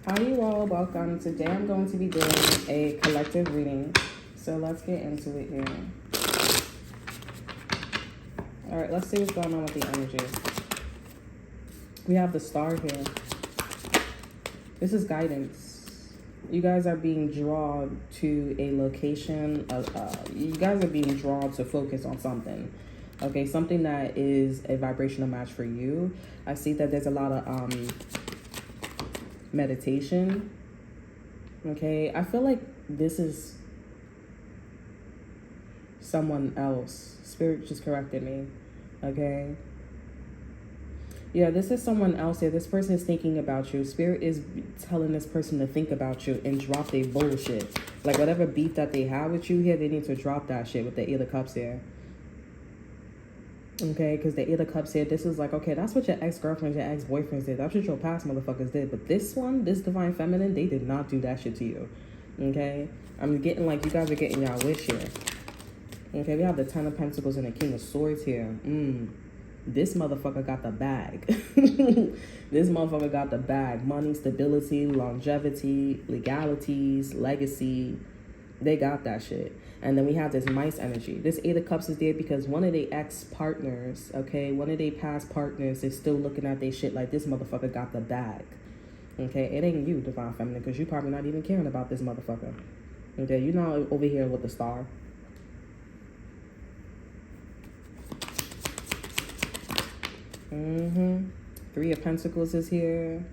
Hi you all, welcome. Today I'm going to be doing a collective reading. So let's get into it here. Alright, let's see what's going on with the energy. We have the star here. This is guidance. You guys are being drawn to a location. You guys are being drawn to focus on something. Okay, something that is a vibrational match for you. I see that there's a lot of meditation. Okay, I feel like this is someone else. Spirit just corrected me. Okay, yeah, this is someone else here. This person is thinking about you. Spirit is telling this person to think about you and drop their bullshit. Like whatever beef that they have with you here, they need to drop that shit with the Eight of Cups here. Okay, because the Eight of Cups here, this is like, okay, that's what your ex-girlfriends, your ex-boyfriends did. That's what your past motherfuckers did. But this one, this Divine Feminine, they did not do that shit to you. Okay? I'm getting like you guys are getting y'all wish here. Okay, we have the Ten of Pentacles and the King of Swords here. This motherfucker got the bag. This motherfucker got the bag. Money, stability, longevity, legalities, legacy. They got that shit. And then we have this mice energy. This Eight of Cups is there because one of the ex-partners, okay, one of their past partners is still looking at their shit like this motherfucker got the bag. Okay, it ain't you, Divine Feminine, because you probably not even caring about this motherfucker. Okay, you're not over here with the star. Three of Pentacles is here.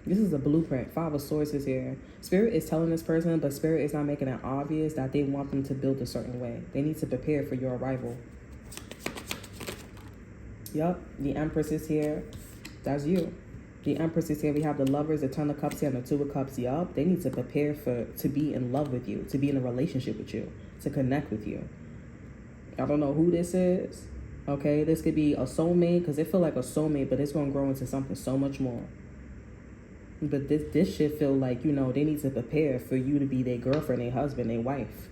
This is a blueprint. Five of Swords is here. Spirit is telling this person, but Spirit is not making it obvious that they want them to build a certain way. They need to prepare for your arrival. Yup, the Empress is here. That's you. The Empress is here. We have the Lovers, the Ten of Cups here, and the Two of Cups. Yup, they need to prepare to be in love with you, to be in a relationship with you, to connect with you. I don't know who this is. Okay, this could be a soulmate, because it feel like a soulmate, but it's going to grow into something so much more. But this shit feel like, you know, they need to prepare for you to be their girlfriend, their husband, their wife,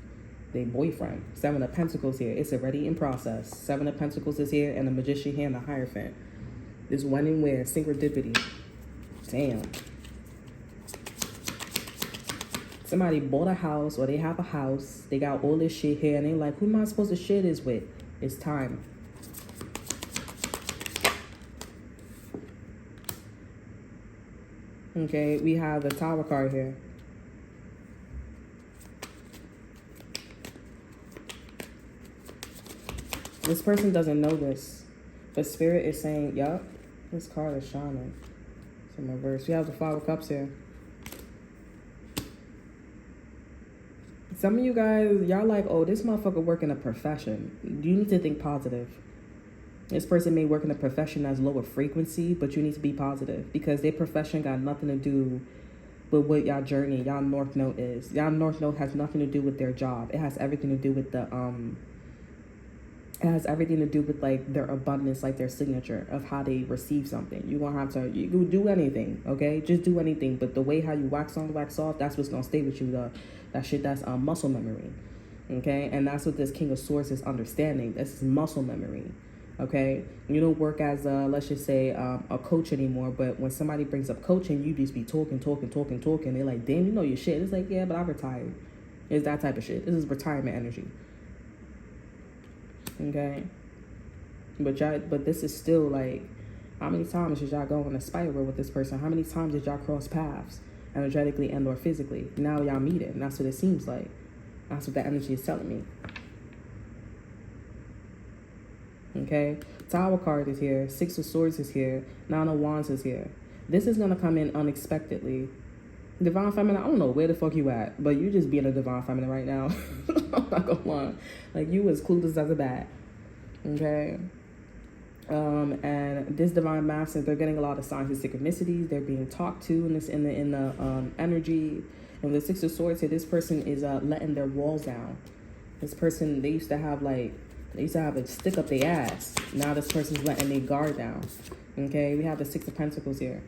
their boyfriend. Seven of Pentacles here. It's already in process. Seven of Pentacles is here, and the Magician here and the Hierophant. This when and where. Synchronicity. Damn. Somebody bought a house, or they have a house. They got all this shit here, and they like, who am I supposed to share this with? It's time. Okay, we have the Tower card here. This person doesn't know this, but Spirit is saying, yup, this card is shining. It's in reverse. We have the Five of Cups here. Some of you guys, y'all like, oh, this motherfucker work in a profession. You need to think positive. This person may work in a profession that's lower frequency, but you need to be positive because their profession got nothing to do with what y'all journey, y'all North Node is. Y'all North Node has nothing to do with their job. It has everything to do with the it has everything to do with like their abundance, like their signature of how they receive something. You're gonna have to you can do anything, okay? Just do anything. But the way how you wax on, wax off, that's what's gonna stay with you. That shit, that's muscle memory. Okay, and that's what this King of Swords is understanding. This is muscle memory. Okay, you don't work as a, let's just say, a coach anymore. But when somebody brings up coaching, you just be talking. They're like, damn, you know your shit. It's like, yeah, but I retired. It's that type of shit. This is retirement energy. Okay, but this is still like, how many times did y'all go in a spiral with this person? How many times did y'all cross paths, energetically and or physically? Now y'all meet it, and that's what it seems like. That's what the energy is telling me. Okay, Tower card is here. Six of Swords is here. Nine of Wands is here. This is gonna come in unexpectedly. Divine Feminine, I don't know where the fuck you at, but you just being a Divine Feminine right now. I'm not gonna lie. Like, you as clueless as a bat. Okay. And this Divine Master, they're getting a lot of signs of synchronicities. They're being talked to in the energy. And the Six of Swords here, this person is letting their walls down. This person, they used to have a stick up their ass. Now this person's letting their guard down. Okay, we have the Six of Pentacles here.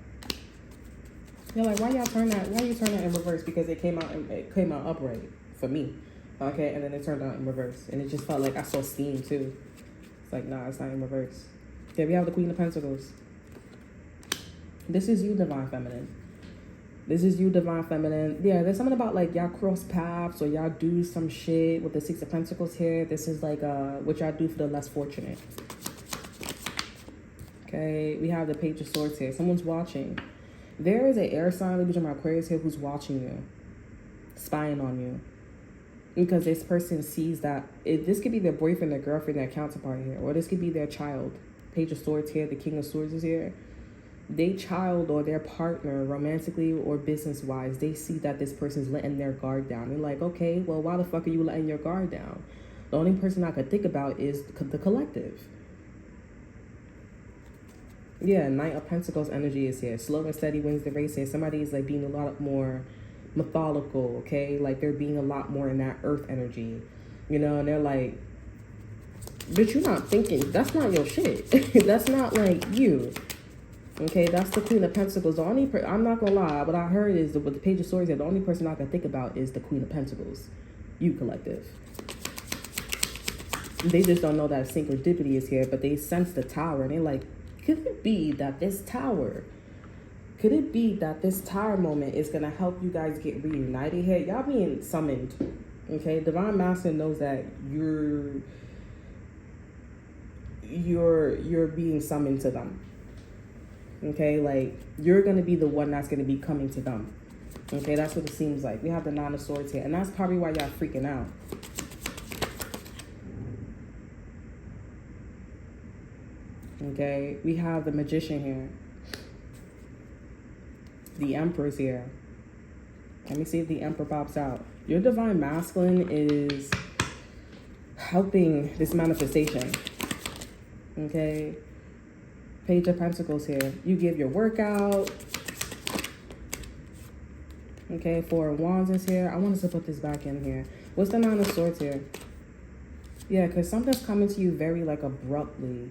You're like, why you turn that in reverse? Because it came out upright for me. Okay, and then it turned out in reverse. And it just felt like I saw steam too. It's like, nah, it's not in reverse. Okay, we have the Queen of Pentacles. This is you, Divine Feminine. This is you, divine feminine. Yeah, there's something about like y'all cross paths or y'all do some shit with the Six of Pentacles here. This is like what y'all do for the less fortunate. Okay, we have the Page of Swords here. Someone's watching. There is an air sign, Libra, Gemini, Aquarius here who's watching you, spying on you. Because this person sees that this could be their boyfriend, their girlfriend, their counterpart here, or this could be their child. Page of Swords here, the King of Swords is here. Their child or their partner, romantically or business-wise, they see that this person's letting their guard down. They're like, okay, well, why the fuck are you letting your guard down? The only person I could think about is the collective. Yeah, Knight of Pentacles energy is here. Slow and steady wins the race here. Somebody is like being a lot more methodical, okay? Like they're being a lot more in that earth energy, you know, and they're like, bitch, you're not thinking, that's not your shit. That's not like you, okay? That's the Queen of Pentacles. The only I'm not gonna lie, what I heard is with the Page of Swords here, the only person I can think about is the Queen of Pentacles, you collective. They just don't know that synchronicity is here, but they sense the tower and they're like, could it be that this tower moment is going to help you guys get reunited here? Y'all being summoned, okay? Divine Master knows that you're being summoned to them, okay? Like, you're going to be the one that's going to be coming to them, okay? That's what it seems like. We have the Nine of Swords here, and that's probably why y'all freaking out. Okay, we have the Magician here. The Empress here. Let me see if the Emperor pops out. Your Divine Masculine is helping this manifestation. Okay. Page of Pentacles here. You give your workout. Okay, Four of Wands is here. I wanted to put this back in here. What's the Nine of Swords here? Yeah, because something's coming to you very like abruptly.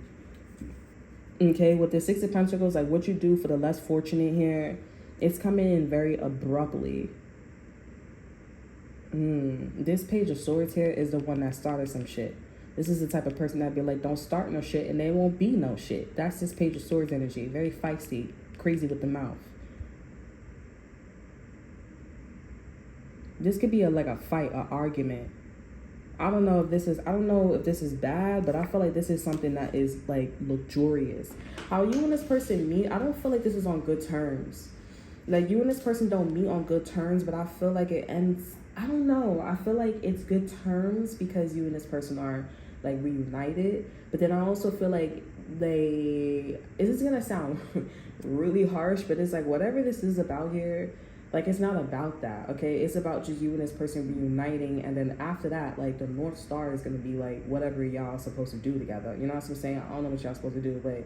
Okay, with the Six of Pentacles, like what you do for the less fortunate here, it's coming in very abruptly. This Page of Swords here is the one that started some shit. This is the type of person that'd be like, don't start no shit and there won't be no shit. That's this Page of Swords energy. Very feisty, crazy with the mouth. This could be like a fight, an argument. I don't know if this is bad, but I feel like this is something that is like luxurious. How you and this person meet, I don't feel like this is on good terms. Like you and this person don't meet on good terms, but I feel like it ends, I don't know. I feel like it's good terms because you and this person are like reunited. But then I also feel like this is gonna sound really harsh, but it's like whatever this is about here, like, it's not about that, okay? It's about just you and this person reuniting, and then after that, like, the North Star is going to be, like, whatever y'all supposed to do together. You know what I'm saying? I don't know what y'all supposed to do, but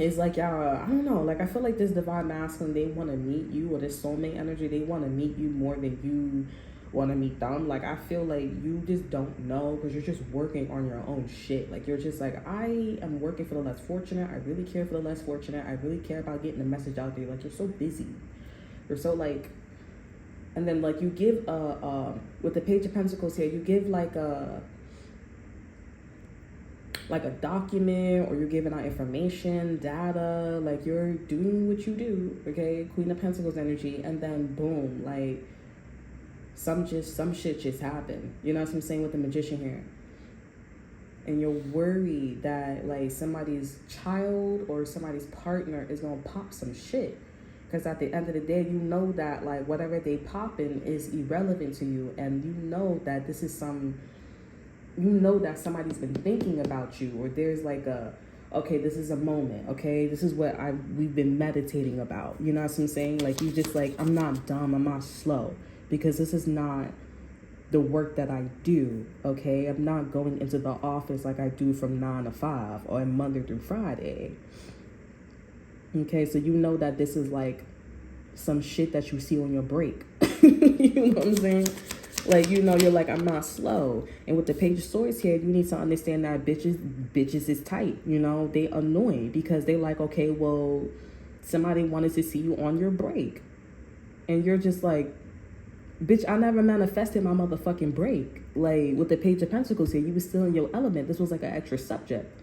it's like y'all, I don't know. Like, I feel like this Divine Masculine, they want to meet you, or this soulmate energy, they want to meet you more than you want to meet them. Like, I feel like you just don't know because you're just working on your own shit. Like, you're just like, I am working for the less fortunate. I really care for the less fortunate. I really care about getting the message out there. Like, you're so busy. You're so like, and then like you give with the Page of Pentacles here, you give like a document, or you're giving out information, data, like you're doing what you do, okay? Queen of Pentacles energy, and then boom, like some shit just happened. You know what I'm saying with the Magician here? And you're worried that like somebody's child or somebody's partner is gonna pop some shit. Because at the end of the day, you know that like whatever they popping is irrelevant to you, and you know that this is you know that somebody's been thinking about you, or there's like okay, this is a moment, okay, this is what we've been meditating about. You know what I'm saying? Like you just like, I'm not dumb, I'm not slow, because this is not the work that I do, okay? I'm not going into the office like I do from 9 to 5 or Monday through Friday. Okay, so you know that this is like some shit that you see on your break. You know what I'm saying? Like, you know, you're like, I'm not slow. And with the Page of Swords here, you need to understand that bitches is tight. You know, they annoying because they like, okay, well, somebody wanted to see you on your break. And you're just like, bitch, I never manifested my motherfucking break. Like, with the Page of Pentacles here, you was still in your element. This was like an extra subject.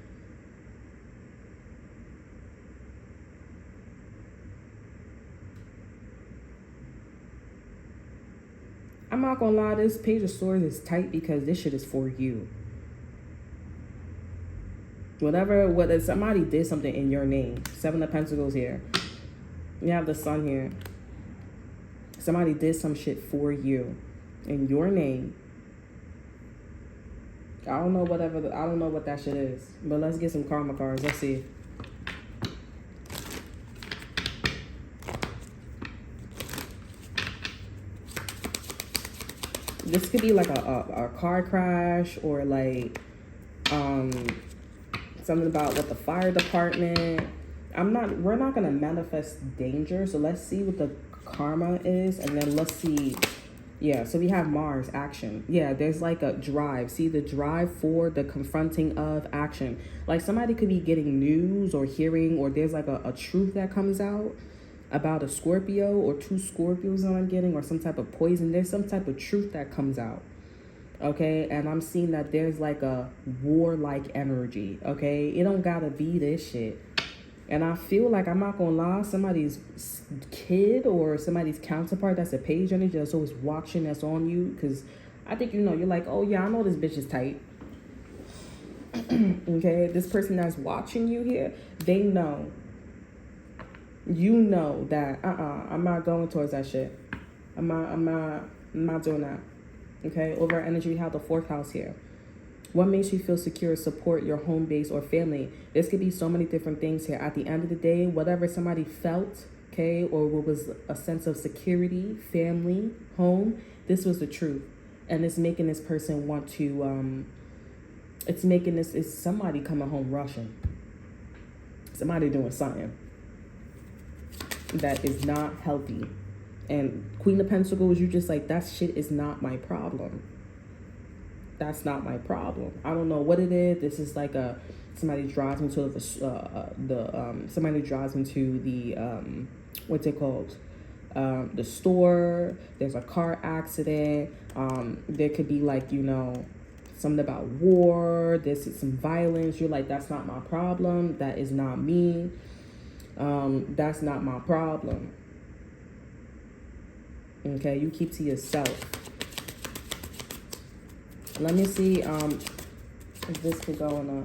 not gonna lie, this Page of Swords is tight because this shit is for you. Whether somebody did something in your name. Seven of Pentacles here. You have the Sun here. Somebody did some shit for you in your name. I don't know what that shit is. But let's get some karma cards. Let's see. This could be like a car crash, or like something about with the fire department. We're not gonna manifest danger, so let's see what the karma is, and then let's see. Yeah, so we have Mars, action. Yeah, there's like a drive. See, the drive for the confronting of action. Like somebody could be getting news or hearing, or there's like a truth that comes out about a Scorpio or two Scorpios that I'm getting, or some type of poison. There's some type of truth that comes out. Okay, and I'm seeing that there's like a warlike energy. Okay, it don't gotta be this shit. And I feel like, I'm not gonna lie, somebody's kid or somebody's counterpart that's a page energy that's always watching, that's on you. Because I think, you're like, oh yeah, I know this bitch is tight. Okay, this person that's watching you here, they know. You know that, I'm not going towards that shit. I'm not doing that. Okay, over energy, we have the 4th house here. What makes you feel secure, support your home base or family? This could be so many different things here. At the end of the day, whatever somebody felt, okay, or what was a sense of security, family, home, this was the truth. And it's making this person want to, it's somebody coming home rushing. Somebody doing something that is not healthy. And Queen of Pentacles, you just like, that shit is not my problem. That's not my problem. I don't know what it is. This is like somebody drives into somebody drives into the what's it called? The store. There's a car accident. There could be like, something about war. There's some violence. You're like, that's not my problem. That is not me. That's not my problem. Okay, you keep to yourself. Let me see if this could go on a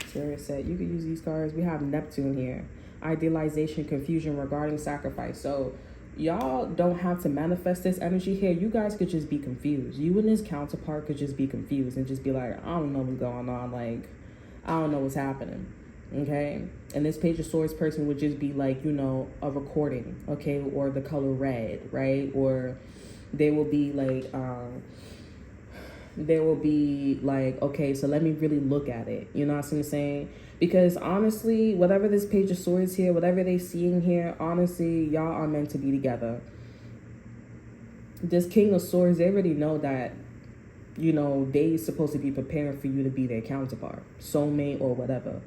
serious set. You could use these cards. We have Neptune here. Idealization, confusion regarding sacrifice. So y'all don't have to manifest this energy here. You guys could just be confused. You and this counterpart could just be confused and just be like, I don't know what's going on. Like, I don't know what's happening. Okay? And this Page of Swords person would just be like, a recording. Okay? Or the color red, right? Or they will be like, okay, so let me really look at it. You know what I'm saying? Because honestly, whatever this Page of Swords here, whatever they seeing here, honestly, y'all are meant to be together. This King of Swords, they already know that, they supposed to be preparing for you to be their counterpart, soulmate or whatever.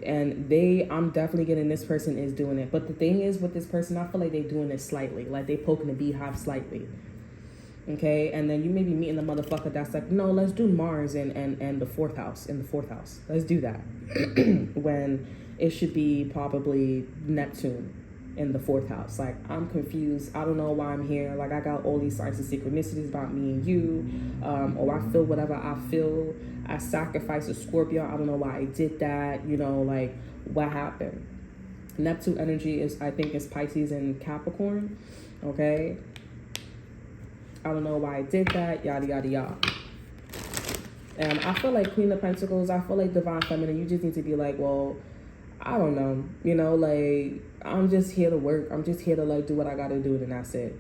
And I'm definitely getting this person is doing it. But the thing is with this person, I feel like they're doing it slightly. Like they poking the beehive slightly. Okay, and then you may be meeting the motherfucker that's like, no, let's do Mars and the 4th house, in the 4th house. Let's do that. When it should be probably Neptune in the 4th house. Like, I'm confused. I don't know why I'm here. Like, I got all these signs of synchronicities about me and you. Or I feel whatever I feel. I sacrificed a Scorpio. I don't know why I did that. Like, what happened? Neptune energy I think is Pisces and Capricorn. Okay. I don't know why I did that, yada, yada, yada. And I feel like Queen of Pentacles, I feel like Divine Feminine, you just need to be like, well, I don't know. Like, I'm just here to work. I'm just here to, like, do what I got to do, and that's it.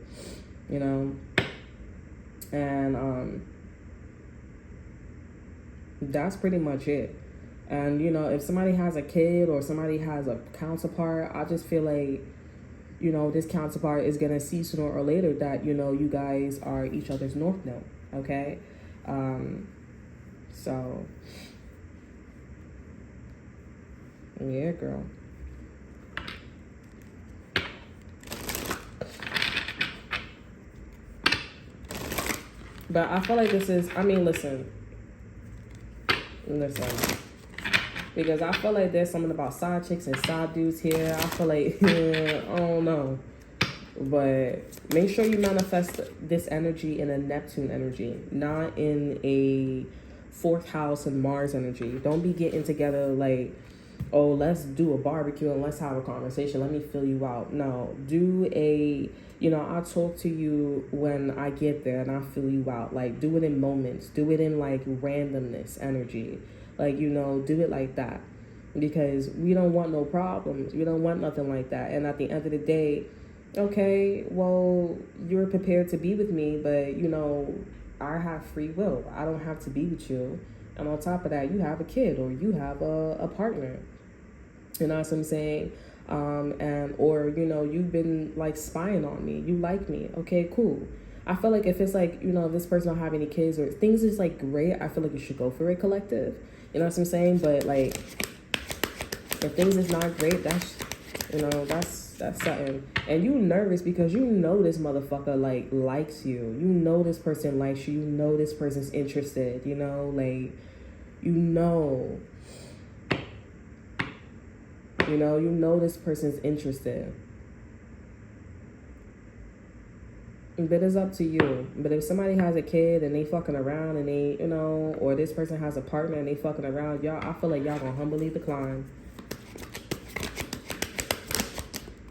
And that's pretty much it. And, if somebody has a kid or somebody has a counterpart, I just feel like, this counterpart is going to see sooner or later that, you guys are each other's north node, okay? So, yeah, girl. But I feel like this is, listen. Because I feel like there's something about side chicks and side dudes here. I feel like, I don't know. But make sure you manifest this energy in a Neptune energy, not in a fourth house and Mars energy. Don't be getting together like, oh, let's do a barbecue and let's have a conversation. Let me fill you out. No, do a, I'll talk to you when I get there and I'll fill you out. Like, do it in moments. Do it in like randomness energy. Like, do it like that. Because we don't want no problems. We don't want nothing like that. And at the end of the day, okay, well, you're prepared to be with me, but, I have free will. I don't have to be with you. And on top of that, you have a kid or you have a partner. You know what I'm saying? Or you've been like spying on me. You like me. Okay, cool. I feel like if it's like, if this person don't have any kids or things is like great, I feel like you should go for a collective. You know what I'm saying? But like, if things is not great, that's something. And you nervous because this motherfucker like likes you. This person likes you. This person's interested. This person's interested. But it's up to you. But if somebody has a kid and they fucking around and they, or this person has a partner and they fucking around, I feel like y'all gonna humbly decline.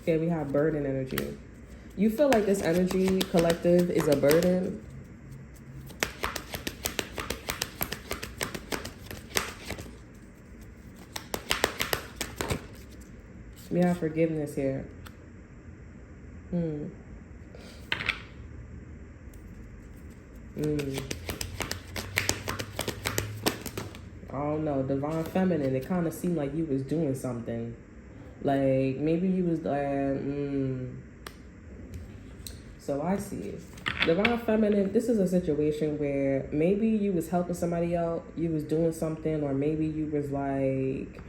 Okay, we have burden energy. You feel like this energy collective is a burden? We have forgiveness here. I don't know. Divine Feminine, it kind of seemed like you was doing something. Like, maybe you was like, So I see. Divine Feminine, this is a situation where maybe you was helping somebody out, you was doing something, or maybe you was like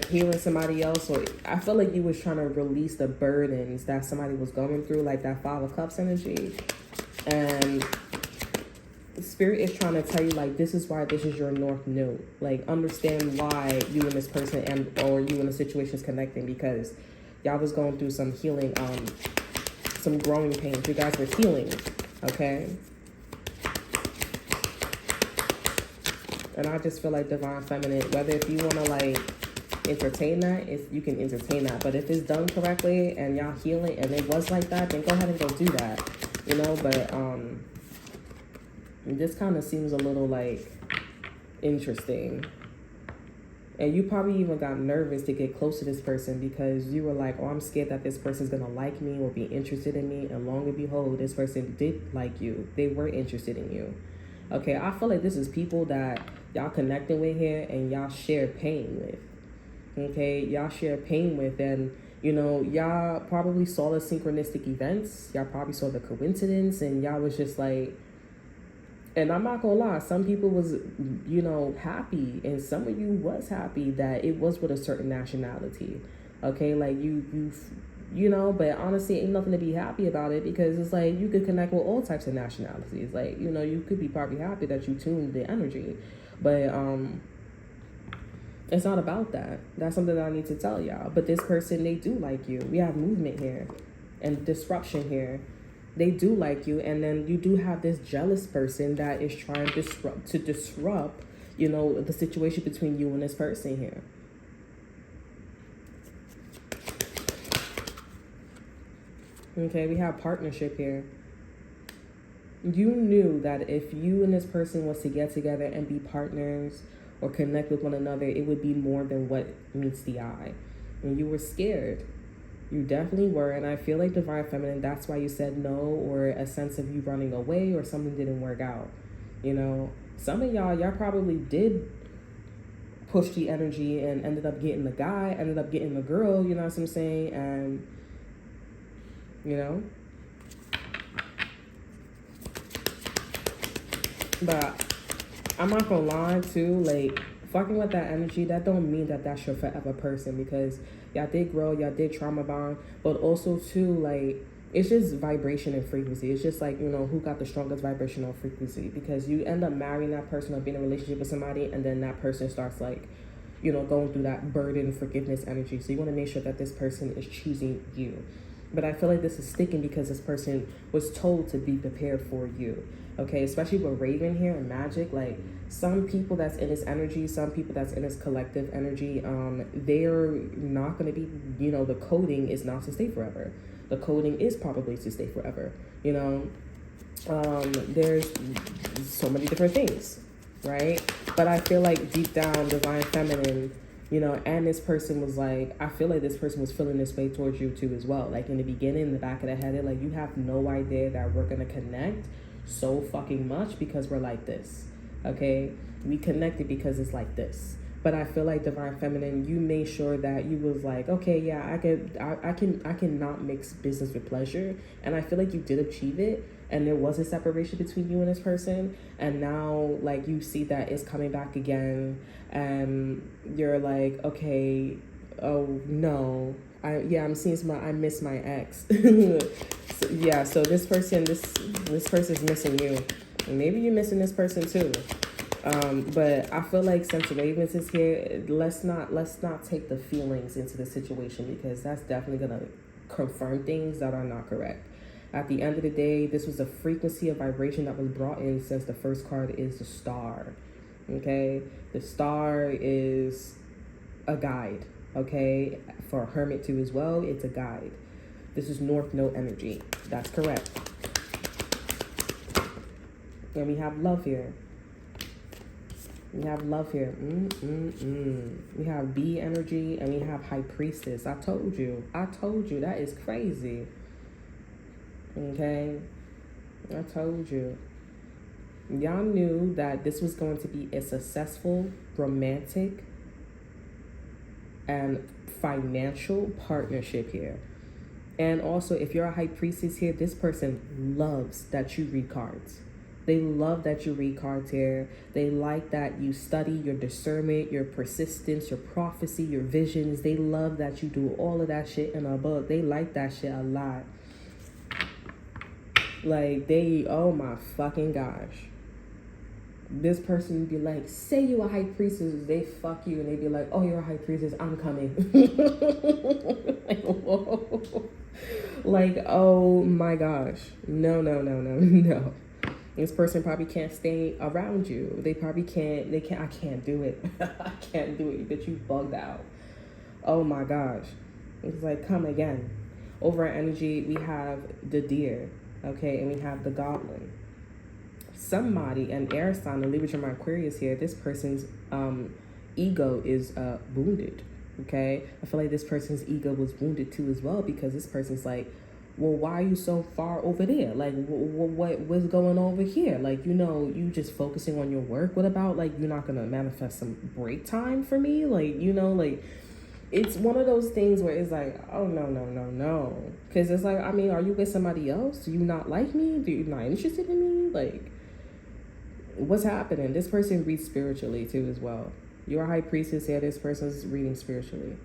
healing somebody else, or I feel like you was trying to release the burdens that somebody was going through, like that Five of Cups energy. And Spirit is trying to tell you, like, this is why this is your North Node. Like, understand why you and this person or you and the situation is connecting, because y'all was going through some healing, some growing pains. You guys were healing, okay? And I just feel like Divine Feminine, whether if you want to, like, entertain that, if you can entertain that. But if it's done correctly and y'all healing and it was like that, then go ahead and go do that, But, this kind of seems a little, like, interesting. And you probably even got nervous to get close to this person because you were like, oh, I'm scared that this person's going to like me or be interested in me. And long and behold, this person did like you. They were interested in you. Okay, I feel like this is people that y'all connecting with here and y'all share pain with. Okay, y'all share pain with. And, y'all probably saw the synchronistic events. Y'all probably saw the coincidence. And y'all was just like, and I'm not gonna lie, some people was, happy, and some of you was happy that it was with a certain nationality. Okay, like but honestly, ain't nothing to be happy about it, because it's like you could connect with all types of nationalities. Like, you could be probably happy that you tuned the energy, but it's not about that. That's something that I need to tell y'all. But this person, they do like you. We have movement here and disruption here. They do like you, and then you do have this jealous person that is trying to disrupt, the situation between you and this person here. Okay, we have partnership here. You knew that if you and this person was to get together and be partners or connect with one another, it would be more than what meets the eye. And you were scared. You definitely were, and I feel like Divine Feminine, that's why you said no, or a sense of you running away, or something didn't work out. Some of y'all probably did push the energy and ended up getting the guy, ended up getting the girl, you know what I'm saying? And, but I'm not gonna lie too, like, fucking with that energy, that don't mean that that's your forever person, because y'all did grow, y'all did trauma bond, but also too, like, it's just vibration and frequency. It's just like, who got the strongest vibrational frequency, because you end up marrying that person or being in a relationship with somebody, and then that person starts, like, going through that burden forgiveness energy. So you want to make sure that this person is choosing you. But I feel like this is sticking because this person was told to be prepared for you. Okay, especially with Raven here and Magic, like some people that's in this energy, some people that's in this collective energy, they're not going to be, the coding is not to stay forever. The coding is probably to stay forever. There's so many different things, right? But I feel like deep down, Divine Feminine, and this person was like, I feel like this person was feeling this way towards you too as well. Like in the beginning, in the back of the head, like you have no idea that we're going to connect so fucking much because we're like this, okay? We connected because it's like this. But I feel like Divine Feminine, you made sure that you was like, okay, yeah, I can not mix business with pleasure. And I feel like you did achieve it. And there was a separation between you and this person. And now, like, you see that it's coming back again. And you're like, okay, oh, no. I'm seeing I miss my ex. So this person's missing you. And maybe you're missing this person too. But I feel like since Ravens is here, let's not take the feelings into the situation, because that's definitely gonna confirm things that are not correct. At the end of the day, this was a frequency of vibration that was brought in, since the first card is the star. Okay, the star is a guide. Okay, for a hermit too as well, it's a guide. This is North Node energy. That's correct. And we have love here. We have love here. We have bee energy, and we have High Priestess. I told you. That is crazy. Okay? I told you. Y'all knew that this was going to be a successful, romantic, and financial partnership here. And also, if you're a High Priestess here, this person loves that you read cards. They love that you read cards here. They like that you study your discernment, your persistence, your prophecy, your visions. They love that you do all of that shit in a book. They like that shit a lot. Like, oh my fucking gosh. This person would be like, say you a High Priestess, they fuck you, and they be like, oh, you're a High Priestess, I'm coming. Like, whoa. Like, oh my gosh. No. This person probably can't stay around you. They probably can't, I can't do it. I can't do it, but you bugged out. Oh my gosh. It's like, come again. Over energy, we have the deer, okay, and we have the goblin. Somebody, an air sign, a Libra, Gemini, Aquarius here, this person's ego is wounded, okay? I feel like this person's ego was wounded too as well, because this person's like, well, why are you so far over there? Like, what's going on over here? Like, you just focusing on your work. What about, like, you're not going to manifest some break time for me? Like, like, it's one of those things where it's like, oh, no. Because it's like, I mean, are you with somebody else? Do you not like me? Do you not interested in me? Like, what's happening? This person reads spiritually, too, as well. You're a High Priestess here. This person's reading spiritually.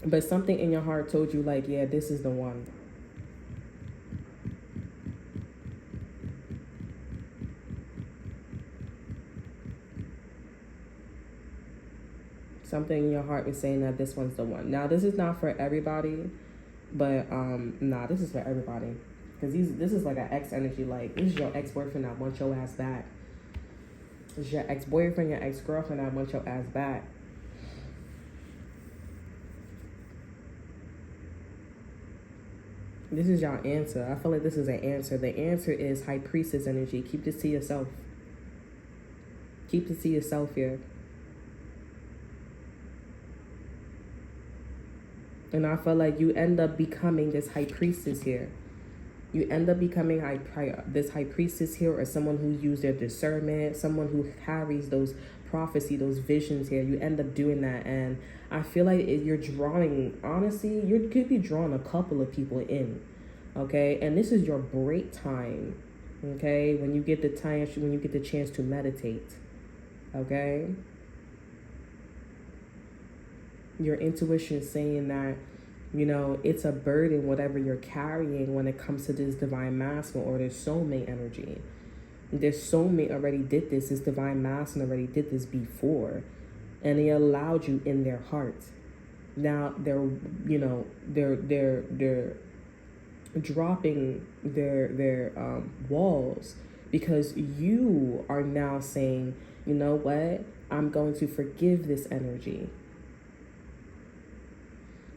But something in your heart told you, like, yeah, this is the one. Something in your heart was saying that this one's the one. Now, this is not for everybody, but, this is for everybody. Because this is like an ex energy. Like, this is your ex-boyfriend that wants your ass back. This is your ex-boyfriend, your ex-girlfriend that wants your ass back. This is your answer. I feel like this is an answer. The answer is High Priestess energy. Keep this to yourself. Keep this to yourself here. And I feel like you end up becoming this High Priestess here. You end up becoming this High Priestess here, or someone who used their discernment, someone who carries those prophecy, those visions here. You end up doing that, and I feel like you're drawing, honestly, you could be drawing a couple of people in, okay? And this is your break time, okay? When you get the time, when you get the chance to meditate, okay? Your intuition is saying that, it's a burden, whatever you're carrying when it comes to this divine masculine or this soulmate energy. Their soulmate already did this. This divine masculine already did this before, and they allowed you in their heart. Now they're dropping their walls because you are now saying, you know what, I'm going to forgive this energy.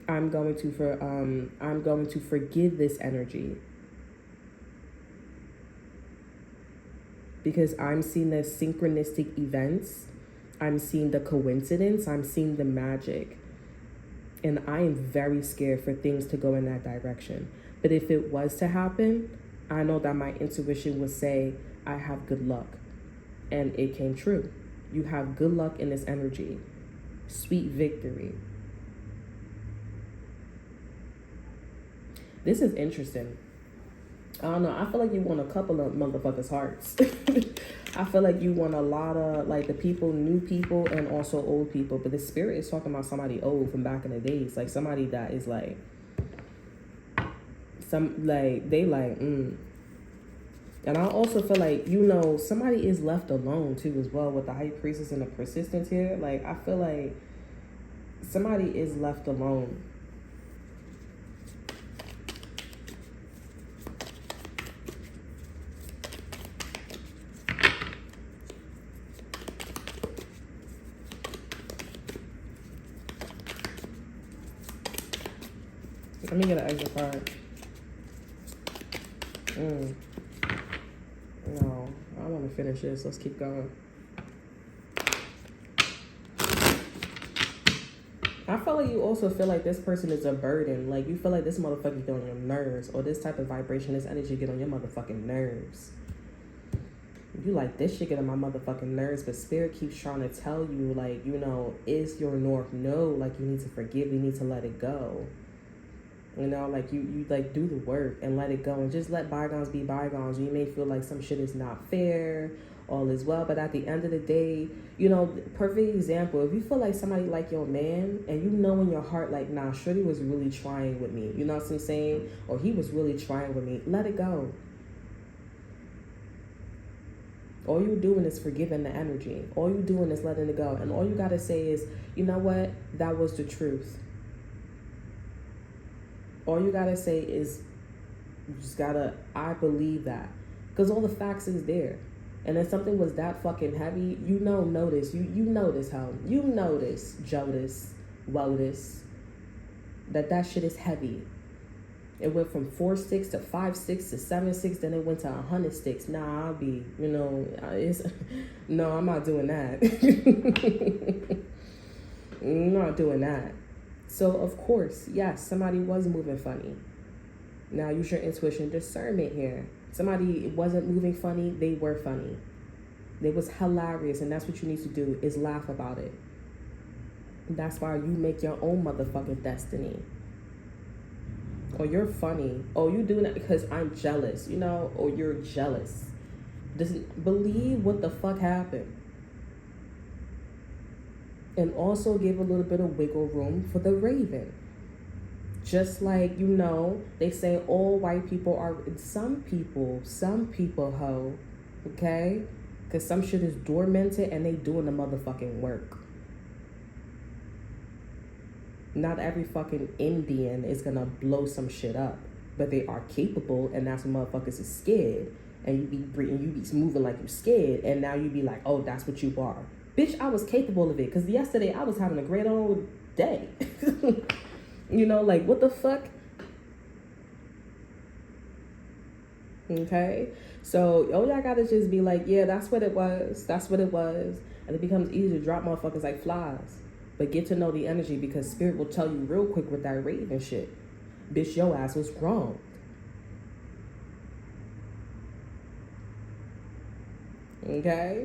I'm going to forgive this energy. Because I'm seeing the synchronistic events, I'm seeing the coincidence, I'm seeing the magic. And I am very scared for things to go in that direction. But if it was to happen, I know that my intuition would say, I have good luck. And it came true. You have good luck in this energy. Sweet victory. This is interesting. I don't know. I feel like you want a couple of motherfuckers' hearts. I feel like you want a lot of, like, the people, new people, and also old people. But the spirit is talking about somebody old from back in the days. Like, somebody that is, like, And I also feel like, somebody is left alone, too, as well, with the High Priestess and the persistence here. Like, I feel like somebody is left alone. Let me get an extra card. No, I want to finish this. Let's keep going. I feel like you also feel like this person is a burden. Like, you feel like this motherfucker get on your nerves, or this type of vibration, this energy get on your motherfucking nerves. You like, this shit get on my motherfucking nerves, but spirit keeps trying to tell you, like, is your north no? Like, you need to forgive, you need to let it go. Like, you like, do the work and let it go and just let bygones be bygones. You may feel like some shit is not fair, all is well, but at the end of the day, perfect example, if you feel like somebody like your man and in your heart, like, nah, Shorty was really trying with me, you know what I'm saying? Or he was really trying with me, let it go. All you're doing is forgiving the energy. All you're doing is letting it go. And all you got to say is, you know what? That was the truth. All you got to say is, you just got to, I believe that. Because all the facts is there. And if something was that fucking heavy, notice. You notice how, Jodis, Wotus, that shit is heavy. It went from 4 sticks to 5 sticks to 7 sticks, then it went to 100 sticks. Nah, I'll be, no, I'm not doing that. I'm not doing that. So, of course, yes, somebody was moving funny. Now, use your intuition, discernment here. Somebody wasn't moving funny, they were funny. They was hilarious, and that's what you need to do, is laugh about it. That's why you make your own motherfucking destiny. Or you're funny. Oh, you doing that because I'm jealous, or you're jealous. Just believe what the fuck happened. And also give a little bit of wiggle room for the raven. Just like, they say all white people are, some people, ho, okay? Because some shit is dormanted and they doing the motherfucking work. Not every fucking Indian is gonna blow some shit up, but they are capable, and that's when motherfuckers is scared. And you be moving like you're scared, and now you be like, oh, that's what you are. Bitch, I was capable of it, because yesterday I was having a great old day. Like, what the fuck? Okay? So, all y'all gotta just be like, yeah, that's what it was. That's what it was. And it becomes easy to drop motherfuckers like flies. But get to know the energy, because spirit will tell you real quick with that raven shit. Bitch, your ass was wrong. Okay?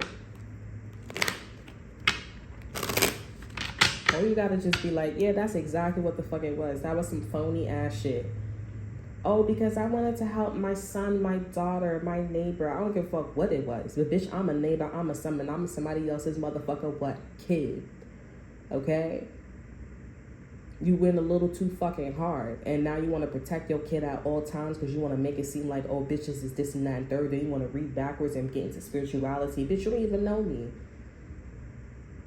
Or you gotta just be like, yeah, that's exactly what the fuck it was. That was some phony ass shit. Oh, because I wanted to help my son, my daughter, my neighbor. I don't give a fuck what it was. But bitch, I'm a neighbor, I'm a son, and I'm somebody else's motherfucker, what? Kid. Okay? You went a little too fucking hard, and now you want to protect your kid at all times because you want to make it seem like, oh, bitches is this and that and third. Then you want to read backwards and get into spirituality. Bitch, you don't even know me.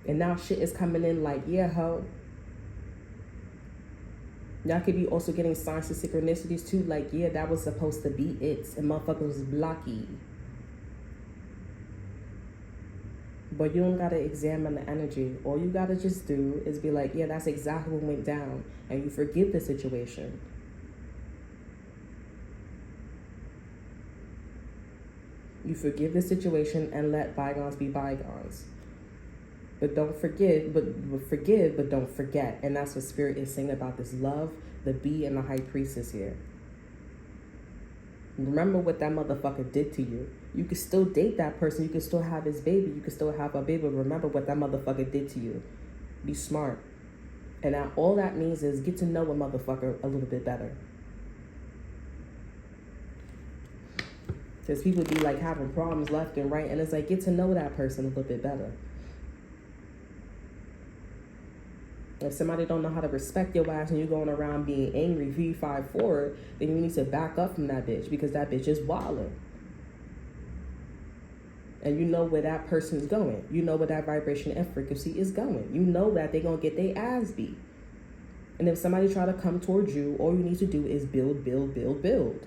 And now shit is coming in like, yeah, ho. Y'all could be also getting signs of synchronicities too. Like, yeah, that was supposed to be it. And motherfuckers was blocky. But you don't gotta examine the energy. All you gotta just do is be like, yeah, that's exactly what went down. And you forgive the situation. You forgive the situation and let bygones be bygones. But don't forgive, but forgive, but don't forget. And that's what Spirit is saying about this love, the bee and the high priestess here. Remember what that motherfucker did to you. You can still date that person. You can still have his baby. You can still have a baby. But remember what that motherfucker did to you. Be smart. And now all that means is get to know a motherfucker a little bit better. Because people be like having problems left and right. And it's like, get to know that person a little bit better. If somebody don't know how to respect your ass and you're going around being angry V5 forward, then you need to back up from that bitch because that bitch is wilding. And you know where that person is going. You know where that vibration and frequency is going. You know that they're going to get their ass beat. And if somebody try to come towards you, all you need to do is build, build, build, build.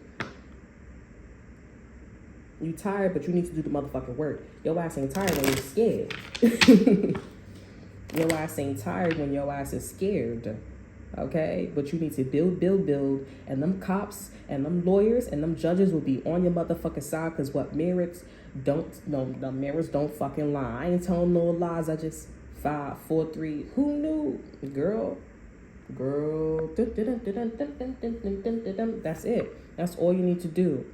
You tired, but you need to do the motherfucking work. Your ass ain't tired when you're scared. Your ass ain't tired when your ass is scared, okay? But you need to build, build, build. And them cops and them lawyers and them judges will be on your motherfucking side because what mirrors don't, no, the mirrors don't fucking lie. I ain't telling no lies. I just 5, 4, 3. Who knew? Girl. That's it. That's all you need to do.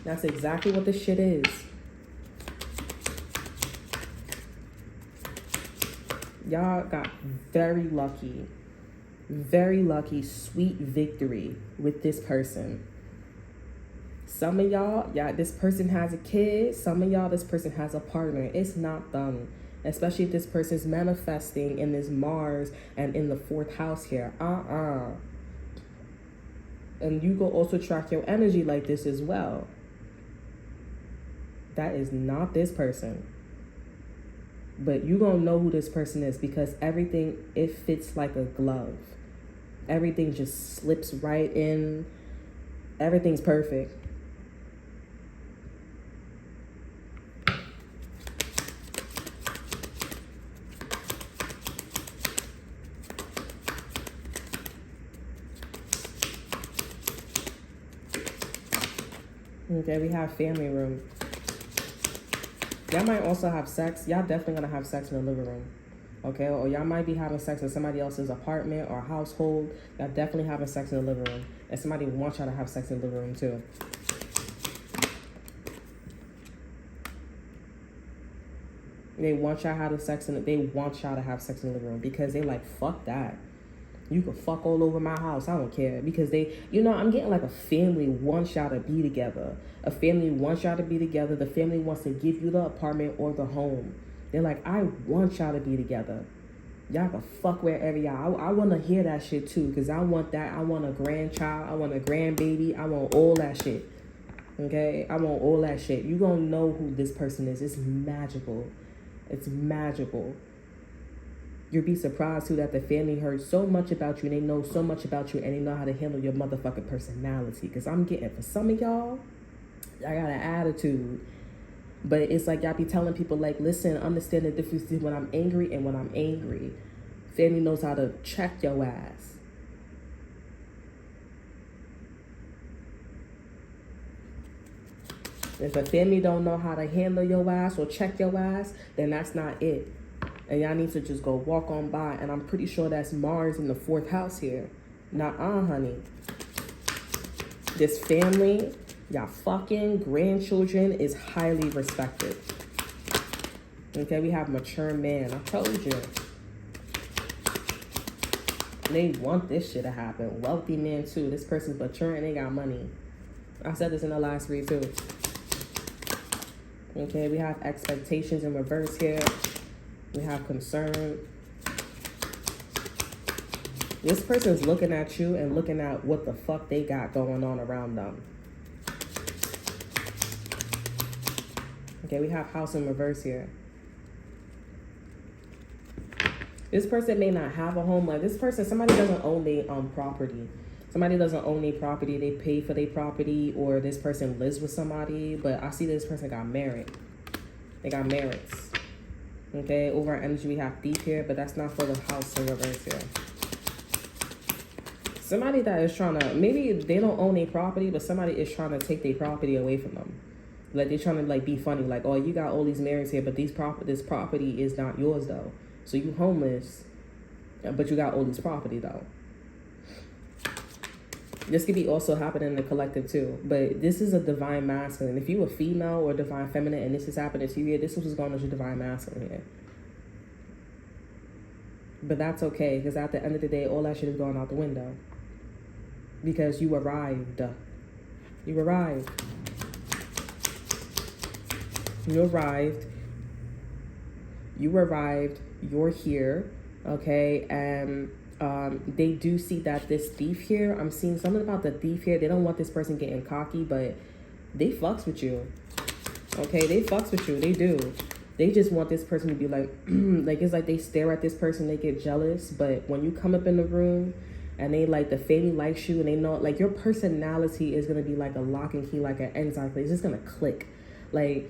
That's exactly what this shit is. Y'all got very lucky, sweet victory with this person. Some of y'all, this person has a kid. Some of y'all, this person has a partner. It's not done. Especially if this person's manifesting in this Mars and in the 4th house here. And you go also track your energy like this as well. That is not this person. But you gonna know who this person is because everything, it fits like a glove. Everything just slips right in. Everything's perfect. Okay, we have family room. Y'all might also have sex. Y'all definitely gonna have sex in the living room. Okay, or y'all might be having sex in somebody else's apartment or household. Y'all definitely having sex in the living room. And somebody wants y'all to have sex in the living room too. They want y'all to have sex in the living room because they like, fuck that. You can fuck all over my house. I don't care. Because they, I'm getting like a family wants y'all to be together. A family wants y'all to be together. The family wants to give you the apartment or the home. They're like, I want y'all to be together. Y'all can fuck wherever y'all. I want to hear that shit too. Because I want that. I want a grandchild. I want a grandbaby. I want all that shit. Okay? I want all that shit. You gonna know who this person is. It's magical. It's magical. You'll be surprised too that the family heard so much about you and they know so much about you and they know how to handle your motherfucking personality. Because I'm getting, for some of y'all, I got an attitude. But it's like y'all be telling people like, listen, understand the difference between when I'm angry and when I'm angry. Family knows how to check your ass. If a family don't know how to handle your ass or check your ass, then that's not it. And y'all need to just go walk on by. And I'm pretty sure that's Mars in the 4th house here. Nuh-uh, honey. This family, y'all fucking grandchildren is highly respected. Okay, we have mature men. I told you. They want this shit to happen. Wealthy men too. This person's mature and they got money. I said this in the last read too. Okay, we have expectations in reverse here. We have concern. This person's looking at you and looking at what the fuck they got going on around them. Okay, we have house in reverse here. This person may not have a home. Like this person, somebody doesn't own their property. Somebody doesn't own their property. They pay for their property, or this person lives with somebody. But I see this person got married. They got merits. Okay, over our energy, we have thief here, but that's not for the house in reverse here. Somebody that is trying to, maybe they don't own their property, but somebody is trying to take their property away from them. Like they're trying to like be funny, like, oh, you got all these marrieds here, but this property is not yours though. So you homeless, but you got all this property though. This could be also happening in the collective too, but this is a divine masculine. If you a female or divine feminine and this is happening to you here, this is what's going on with your divine masculine here. But that's okay, because at the end of the day, all that shit is going out the window. Because you arrived. You arrived. You arrived. You arrived. You're here. Okay, and they do see that this thief here, I'm seeing something about the thief here. They don't want this person getting cocky, but they fucks with you. Okay, they fucks with you. They do. They just want this person to be like, like it's like they stare at this person, they get jealous. But when you come up in the room and they like, the family likes you and they know, like your personality is going to be like a lock and key, like an enzyme. It's just going to click. Like,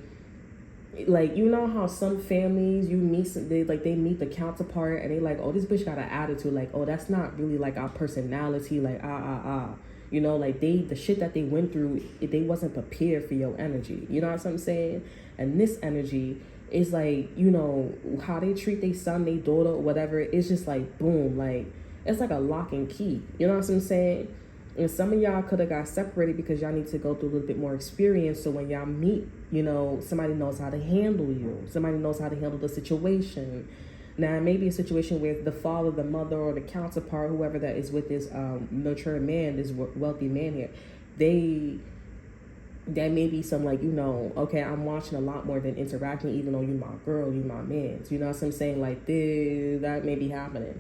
you know how some families you meet, they meet the counterpart and they like, oh, this bitch got an attitude, like, oh, that's not really like our personality, like you know, like the shit that they went through, they wasn't prepared for your energy, you know what I'm saying? And this energy is like, you know, how they treat their son, their daughter, or whatever, it's just like boom, like it's like a lock and key, you know what I'm saying? And some of y'all could have got separated because y'all need to go through a little bit more experience. So when y'all meet, you know, somebody knows how to handle you. Somebody knows how to handle the situation. Now, it may be a situation where the father, the mother, or the counterpart, whoever that is with this nurturing man, this wealthy man here, there may be some like, you know, okay, I'm watching a lot more than interacting, even though you my girl, you my man. You know what I'm saying? Like, that may be happening,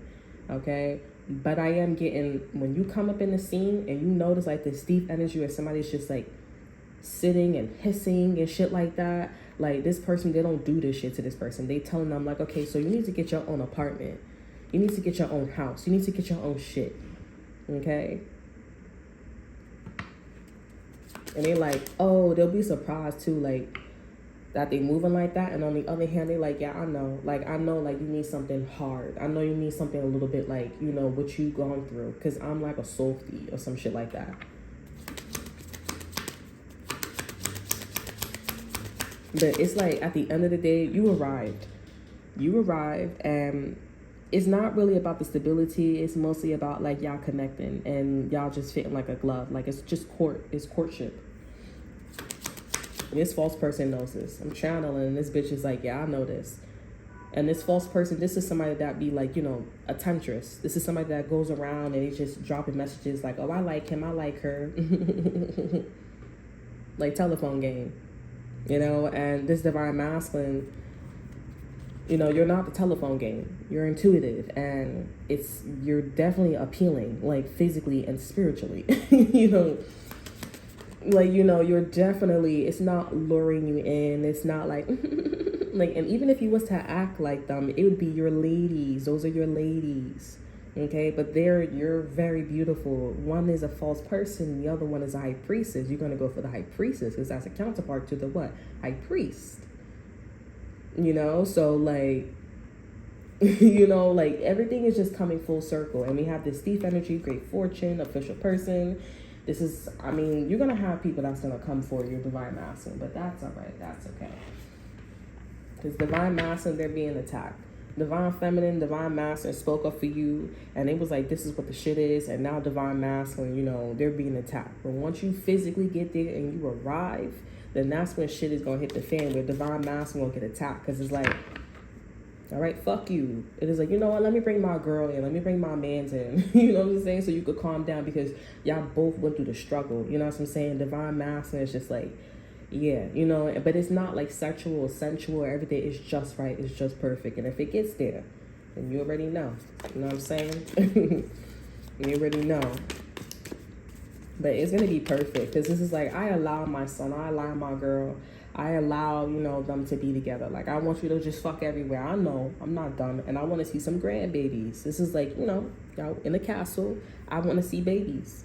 okay? But I am getting, when you come up in the scene and you notice like this deep energy where somebody's just like sitting and hissing and shit like that, like this person, they don't do this shit to this person. They telling them like, okay, so you need to get your own apartment. You need to get your own house. You need to get your own shit, okay? And they like, oh, they'll be surprised too, like, that they moving like that. And on the other hand, they like, yeah, I know like you need something hard. I know you need something a little bit like, you know, what you gone through, because I'm like a softie or some shit like that. But it's like at the end of the day, you arrived, and it's not really about the stability. It's mostly about like y'all connecting and y'all just fitting like a glove. Like it's just courtship. This false person knows this. I'm channeling, and this bitch is like, yeah, I know this. And this false person, this is somebody that be like, you know, a temptress. This is somebody that goes around and he's just dropping messages like, oh, I like him, I like her. Like telephone game, you know. And this divine masculine, you know, you're not the telephone game. You're intuitive, and you're definitely appealing, like physically and spiritually, you know. Like, you know, you're definitely, it's not luring you in. It's not like, like, and even if you was to act like them, it would be your ladies. Those are your ladies, okay? But you're very beautiful. One is a false person. The other one is a high priestess. You're going to go for the high priestess because that's a counterpart to the what? High priest. You know, so like, you know, like everything is just coming full circle. And we have this thief energy, great fortune, official person. This is, I mean, you're going to have people that's going to come for your divine masculine, but that's all right. That's okay. Because divine masculine, they're being attacked. Divine feminine, divine masculine spoke up for you, and it was like, this is what the shit is. And now divine masculine, you know, they're being attacked. But once you physically get there and you arrive, then that's when shit is going to hit the fan, where divine masculine will get attacked. Because it's like, all right, fuck you. It is like, you know what, let me bring my girl in. Let me bring my man's in. You know what I'm saying? So you could calm down, because y'all both went through the struggle. You know what I'm saying? Divine masculine is just like, Yeah, you know, but it's not like sexual or sensual. Everything is just right. It's just perfect. And if it gets there, then you already know. You know what I'm saying? You already know. But it's going to be perfect because this is like, I allow my son, I allow my girl, I allow, you know, them to be together. Like, I want you to just fuck everywhere. I know I'm not dumb. And I want to see some grandbabies. This is like, you know, y'all in the castle. I want to see babies.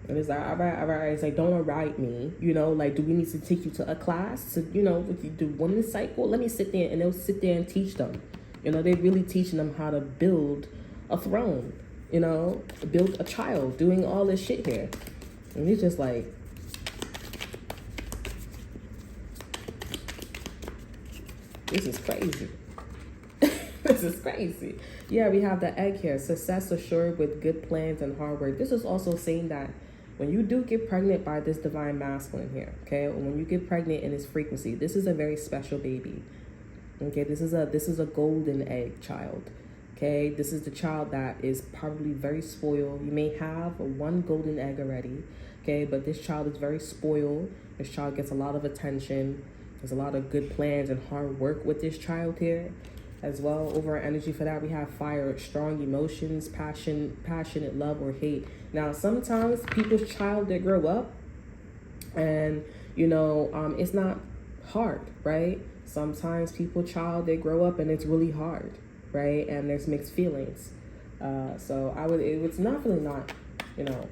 And it's like, all right. It's like, don't write me. You know, like, do we need to take you to a class to, you know, if you do women's cycle? Let me sit there, and they'll sit there and teach them. You know, they're really teaching them how to build a throne. You know, build a child, doing all this shit here. And it's just like, this is crazy. This is crazy. Yeah, we have the egg here. Success assured with good plans and hard work. This is also saying that when you do get pregnant by this divine masculine here, okay, or when you get pregnant in this frequency, this is a very special baby. Okay, this is a golden egg child. Okay, this is the child that is probably very spoiled. You may have one golden egg already, okay, but this child is very spoiled. This child gets a lot of attention. There's a lot of good plans and hard work with this child here as well. Over our energy for that, we have fire, strong emotions, passionate love or hate. Now, sometimes people's child, they grow up and, you know, it's not hard, right? Sometimes people's child, they grow up and it's really hard. Right, and there's mixed feelings. So it's definitely not, you know,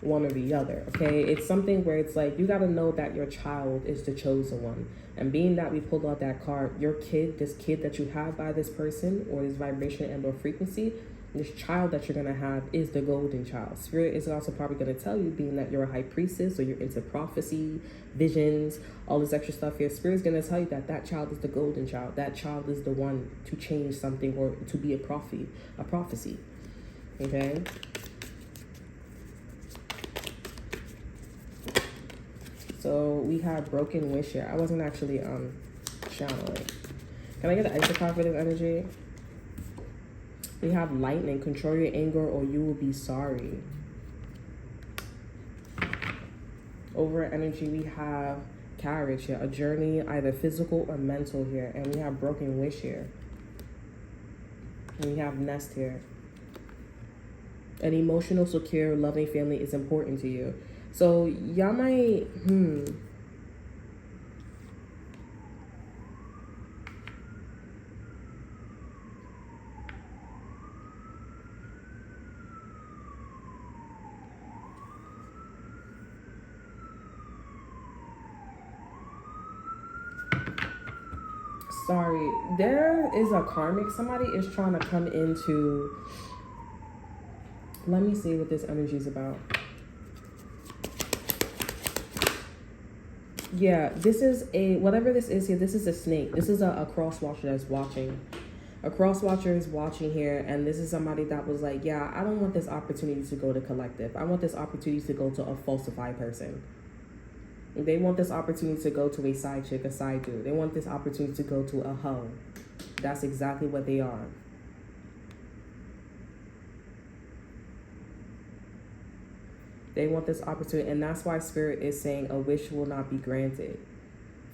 one or the other. Okay, it's something where it's like you got to know that your child is the chosen one, and being that we pulled out that card, your kid, this kid that you have by this person or this vibration and or frequency, this child that you're gonna have is the golden child. Spirit is also probably gonna tell you, being that you're a high priestess or you're into prophecy, visions, all this extra stuff here. Spirit's gonna tell you that that child is the golden child. That child is the one to change something or to be a prophecy. Okay. So we have broken wish here. I wasn't actually channeling. Can I get the extra card for this energy? We have lightning. Control your anger or you will be sorry. Over energy, we have carriage here. A journey, either physical or mental here. And we have broken wish here. And we have nest here. An emotional, secure, loving family is important to you. So y'all might, sorry, there is a karmic. Somebody is trying to come into, let me see what this energy is about. Yeah, this is whatever this is here, this is a snake. This is a cross watcher that's watching. A cross watcher is watching here, and this is somebody that was like, yeah, I don't want this opportunity to go to collective. I want this opportunity to go to a falsified person. They want this opportunity to go to a side chick, a side dude. They want this opportunity to go to a hoe. That's exactly what they are. They want this opportunity, and that's why Spirit is saying a wish will not be granted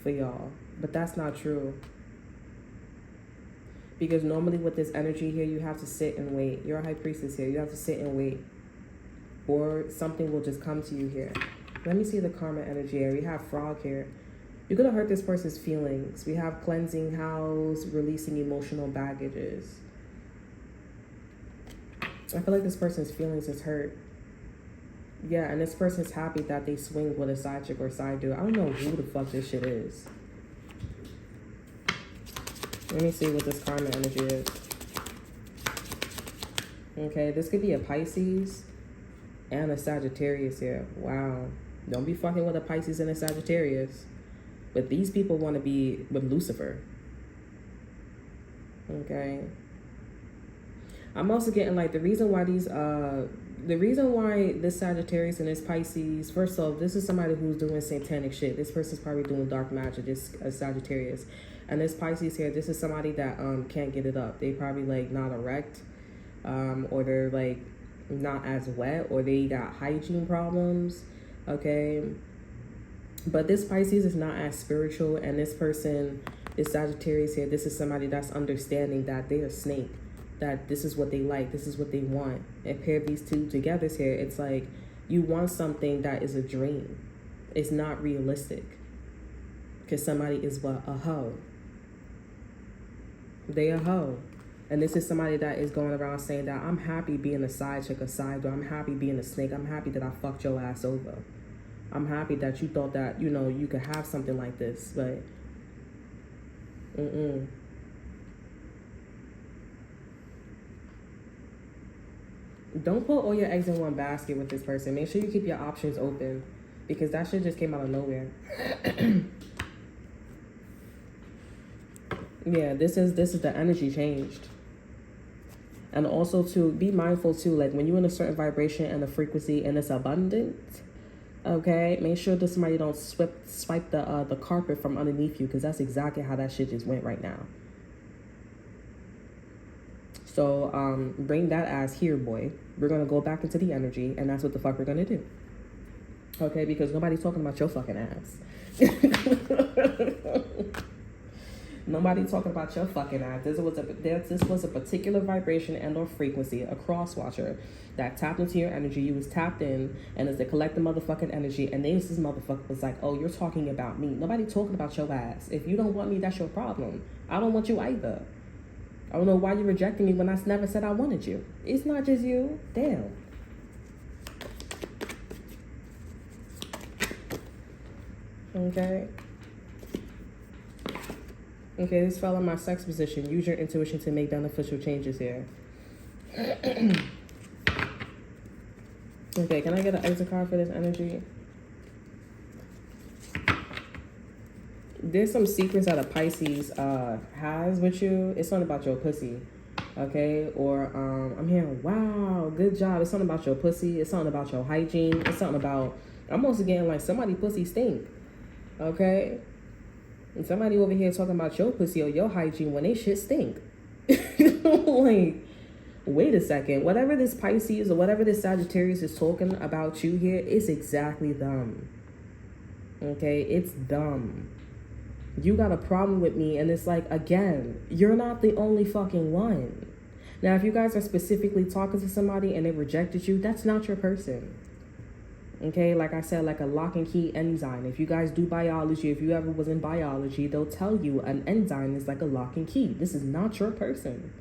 for y'all. But that's not true. Because normally with this energy here, you have to sit and wait. You're a high priestess here. You have to sit and wait. Or something will just come to you here. Let me see the karma energy here. We have frog here. You're going to hurt this person's feelings. We have cleansing house, releasing emotional baggages. I feel like this person's feelings is hurt. Yeah, and this person's happy that they swing with a side chick or side dude. I don't know who the fuck this shit is. Let me see what this karma energy is. Okay, this could be a Pisces and a Sagittarius here. Wow. Don't be fucking with a Pisces and a Sagittarius. But these people want to be with Lucifer. Okay. I'm also getting like the reason why this Sagittarius and this Pisces, first off, this is somebody who's doing satanic shit. This person's probably doing dark magic, this Sagittarius. And this Pisces here, this is somebody that can't get it up. They probably like not erect, or they're like not as wet, or they got hygiene problems. Okay. But this Pisces is not as spiritual, and this person, this Sagittarius here, this is somebody that's understanding that they're a snake, that this is what they like, this is what they want. And pair these two together here, it's like you want something that is a dream. It's not realistic. Because somebody is what? A hoe. They a hoe. And this is somebody that is going around saying that I'm happy being a side chick, a side girl. I'm happy being a snake. I'm happy that I fucked your ass over. I'm happy that you thought that, you know, you could have something like this. But, Don't put all your eggs in one basket with this person. Make sure you keep your options open. Because that shit just came out of nowhere. Yeah, this is the energy changed. And also to be mindful too, like when you're in a certain vibration and the frequency and it's abundant, okay, make sure that somebody don't swipe the carpet from underneath you, because that's exactly how that shit just went right now. So bring that ass here, boy. We're gonna go back into the energy, and that's what the fuck we're gonna do. Okay, because nobody's talking about your fucking ass. Nobody talking about your fucking ass. This was a particular vibration and or frequency, a cross watcher that tapped into your energy. You was tapped in, and it's a collective motherfucking energy. And then this motherfucker was like, "Oh, you're talking about me." Nobody talking about your ass. If you don't want me, that's your problem. I don't want you either. I don't know why you're rejecting me when I never said I wanted you. It's not just you. Damn. Okay. Okay, this fell in my sex position. Use your intuition to make beneficial changes here. Okay, can I get an exit card for this energy? There's some secrets that a Pisces has with you. It's something about your pussy. Okay? Or I'm hearing, wow, good job. It's something about your pussy. It's something about your hygiene. It's something about, I'm also getting like somebody pussy stink. Okay? And somebody over here talking about your pussy or your hygiene when they shit stink. Like, wait a second. Whatever this Pisces or whatever this Sagittarius is talking about you here, it's exactly them. Okay? It's dumb. You got a problem with me, and it's like, again, you're not the only fucking one. Now, if you guys are specifically talking to somebody and they rejected you, that's not your person. Okay, like I said, like a lock and key enzyme. If you guys do biology, if you ever was in biology, they'll tell you an enzyme is like a lock and key. This is not your person.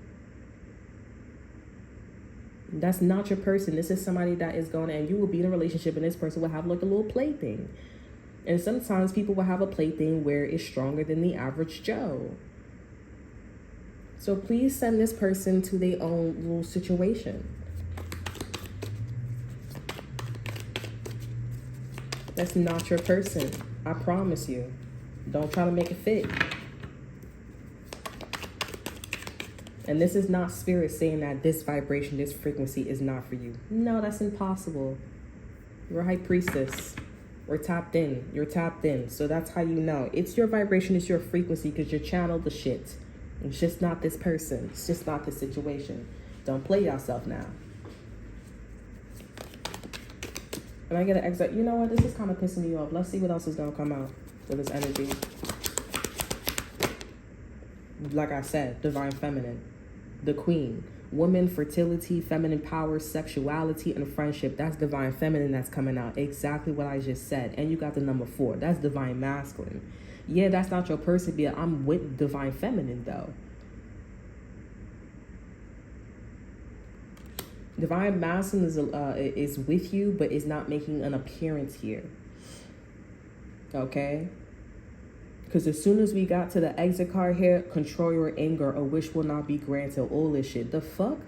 That's not your person. This is somebody that is going, and you will be in a relationship, and this person will have like a little plaything. And sometimes people will have a plaything where it's stronger than the average Joe. So please send this person to their own little situation. That's not your person. I promise you. Don't try to make it fit. And this is not spirit saying that this vibration, this frequency is not for you. No, that's impossible. You're a high priestess. We're tapped in. You're tapped in. So that's how you know. It's your vibration. It's your frequency, because you channel the shit. It's just not this person. It's just not this situation. Don't play yourself now. And I get an exit. You know what? This is kind of pissing me off. Let's see what else is going to come out with this energy. Like I said, divine feminine. The queen. Woman, fertility, feminine power, sexuality, and friendship. That's divine feminine that's coming out. Exactly what I just said. And you got the number 4. That's divine masculine. Yeah, that's not your person, but I'm with divine feminine, though. Divine masculine is with you, but is not making an appearance here. Okay? Because as soon as we got to the exit card here, control your anger, a wish will not be granted, all this shit. The fuck?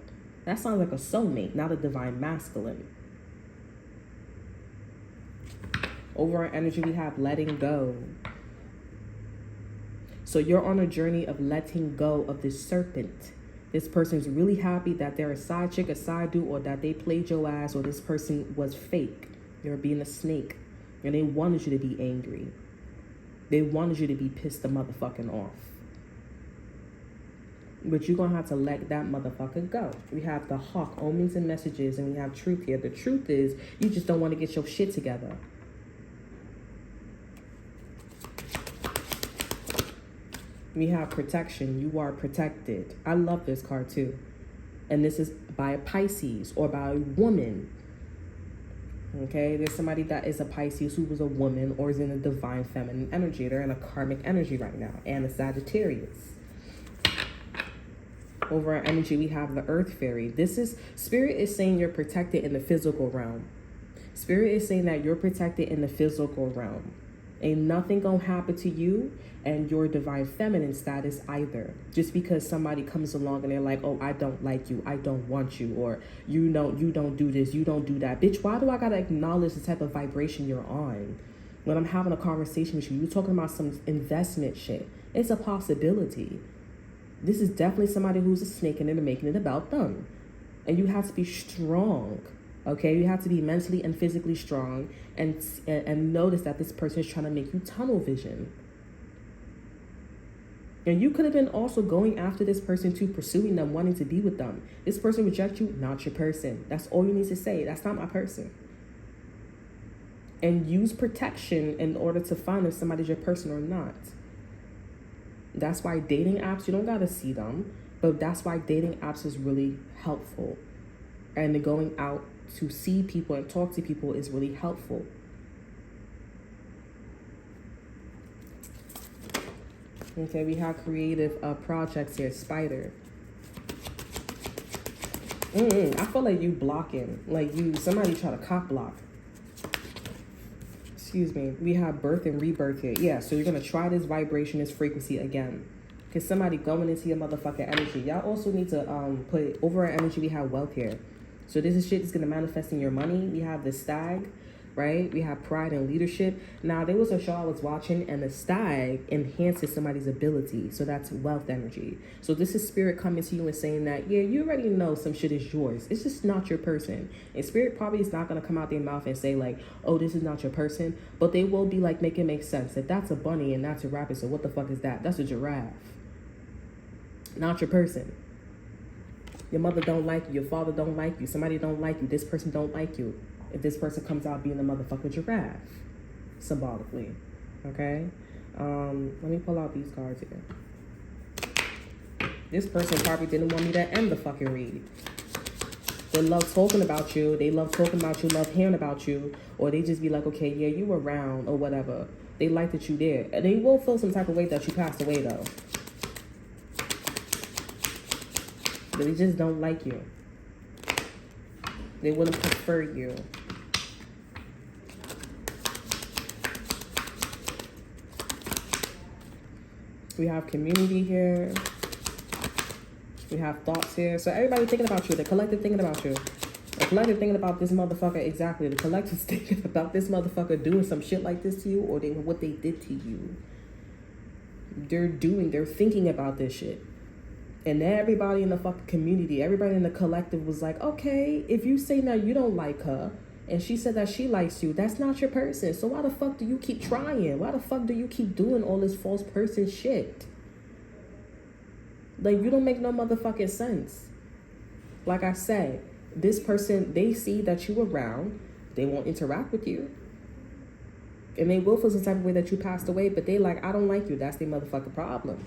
That sounds like a soulmate, not a divine masculine. Over our energy, we have letting go. So you're on a journey of letting go of this serpent. This person's really happy that they're a side chick, a side dude, or that they played your ass, or this person was fake. You're being a snake. And they wanted you to be angry. They wanted you to be pissed the motherfucking off. But you're going to have to let that motherfucker go. We have the hawk, omens and messages, and we have truth here. The truth is, you just don't want to get your shit together. We have protection. You are protected. I love this card too. And this is by a Pisces or by a woman. Okay, there's somebody that is a Pisces who was a woman or is in a divine feminine energy. They're in a karmic energy right now, and a Sagittarius. Over our energy, we have the Earth Fairy. This is, Spirit is saying you're protected in the physical realm. Spirit is saying that you're protected in the physical realm. Ain't nothing gonna happen to you and your divine feminine status either. Just because somebody comes along and they're like, oh, I don't like you, I don't want you, or you don't do this, you don't do that. Bitch, why do I gotta acknowledge the type of vibration you're on? When I'm having a conversation with you, you're talking about some investment shit. It's a possibility. This is definitely somebody who's a snake and they're making it about them. And you have to be strong. Okay, you have to be mentally and physically strong and notice that this person is trying to make you tunnel vision. And you could have been also going after this person too, pursuing them, wanting to be with them. This person rejects you, not your person. That's all you need to say. That's not my person. And use protection in order to find if somebody's your person or not. That's why dating apps, you don't got to see them, but that's why dating apps is really helpful. And going out to see people and talk to people is really helpful. Okay, we have creative projects here. Spider. I feel like you blocking. Like somebody try to cock block. Excuse me. We have birth and rebirth here. Yeah, so you're going to try this vibration, this frequency again. Because somebody going into your motherfucking energy. Y'all also need to put over our energy. We have wealth here. So this is shit that's going to manifest in your money. We have the stag, right? We have pride and leadership. Now, there was a show I was watching, and the stag enhances somebody's ability. So that's wealth energy. So this is spirit coming to you and saying that, yeah, you already know some shit is yours. It's just not your person. And spirit probably is not going to come out their mouth and say like, oh, this is not your person. But they will be like, make it make sense. If that's a bunny and that's a rabbit, so what the fuck is that? That's a giraffe. Not your person. Your mother don't like you. Your father don't like you. Somebody don't like you. This person don't like you. If this person comes out being a motherfucking giraffe, symbolically, okay? Let me pull out these cards here. This person probably didn't want me to end the fucking read. They love talking about you. They love talking about you, love hearing about you. Or they just be like, okay, yeah, you were around or whatever. They like that you there. And they will feel some type of way that you passed away, though. They just don't like you. They wouldn't prefer you. We have community here. We have thoughts here. So everybody thinking about you. The collective thinking about you. The collective thinking about this motherfucker. Exactly. The collective thinking about this motherfucker doing some shit like this to you, or what they did to you. They're thinking about this shit. And everybody in the fucking community, everybody in the collective was like, okay, if you say now you don't like her, and she said that she likes you, that's not your person. So why the fuck do you keep trying? Why the fuck do you keep doing all this false person shit? Like, you don't make no motherfucking sense. Like I said, this person, they see that you around, they won't interact with you. And they will feel some type of way that you passed away, but they like, I don't like you. That's their motherfucking problem.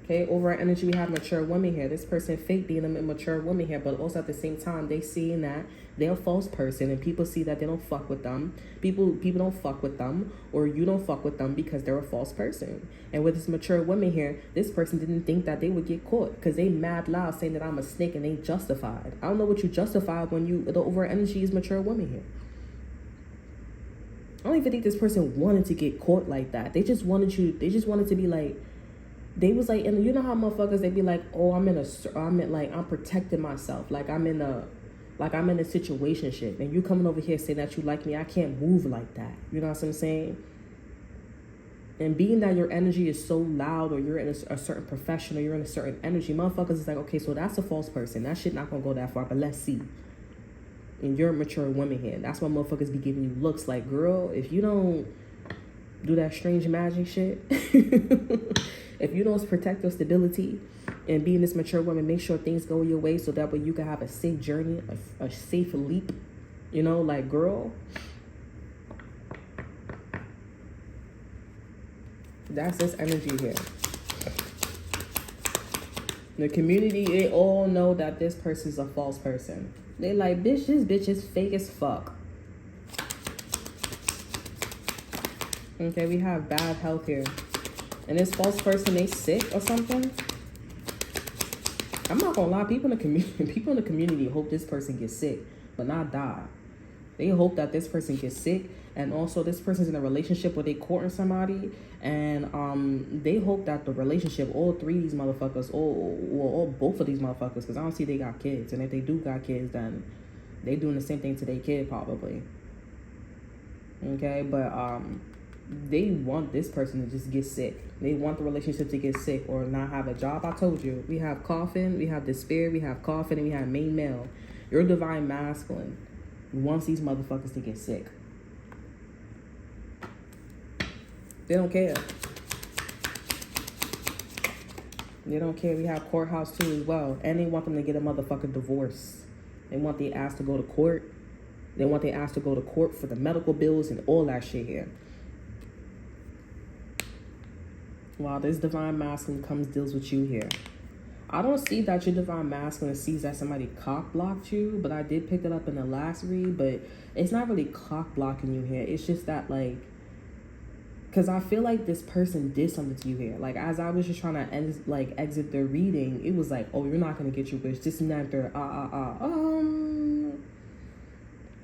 Okay, over our energy, we have mature women here. This person fake being an immature woman here, but also at the same time, they seeing that they're a false person, and people see that they don't fuck with them. People don't fuck with them, or you don't fuck with them because they're a false person. And with this mature woman here, this person didn't think that they would get caught because they mad loud saying that I'm a snake and they justified. I don't know what you justified when the over our energy is mature woman here. I don't even think this person wanted to get caught like that. They just wanted to be like, they was like, and you know how motherfuckers, they be like, oh, I'm protecting myself. Like I'm in a situationship, and you coming over here saying that you like me, I can't move like that. You know what I'm saying? And being that your energy is so loud, or you're in a certain profession, or you're in a certain energy, motherfuckers is like, okay, so that's a false person. That shit not gonna go that far, but let's see. And you're a mature woman here. That's why motherfuckers be giving you looks like, girl, if you don't do that strange magic shit, if you don't protect your stability and being this mature woman, make sure things go your way so that way you can have a safe journey, a safe leap, you know, like, girl. That's this energy here. The community, they all know that this person's a false person. They like, bitch, this bitch is fake as fuck. Okay, we have bad health here. And this false person, they sick or something? I'm not gonna lie, people in the community hope this person gets sick, but not die. They hope that this person gets sick, and also this person's in a relationship where they courting somebody, and they hope that the relationship, all three of these motherfuckers, or both of these motherfuckers, because I don't see they got kids, and if they do got kids, then they doing the same thing to their kid probably. Okay, but they want this person to just get sick. They want the relationship to get sick or not have a job. I told you, we have coffin, we have despair, we have coffin, and we have main male. Your divine masculine wants these motherfuckers to get sick. They don't care. They don't care. We have courthouse too as well. And they want them to get a motherfucking divorce. They want their ass to go to court. They want their ass to go to court for the medical bills and all that shit here. Wow, this divine masculine comes, deals with you here. I don't see that your divine masculine sees that somebody cock blocked you, but I did pick it up in the last read, but it's not really cock blocking you here. It's just that, like, because I feel like this person did something to you here. Like, as I was just trying to exit the reading, it was like, oh, you're not going to get your wish. This and that, there, oh,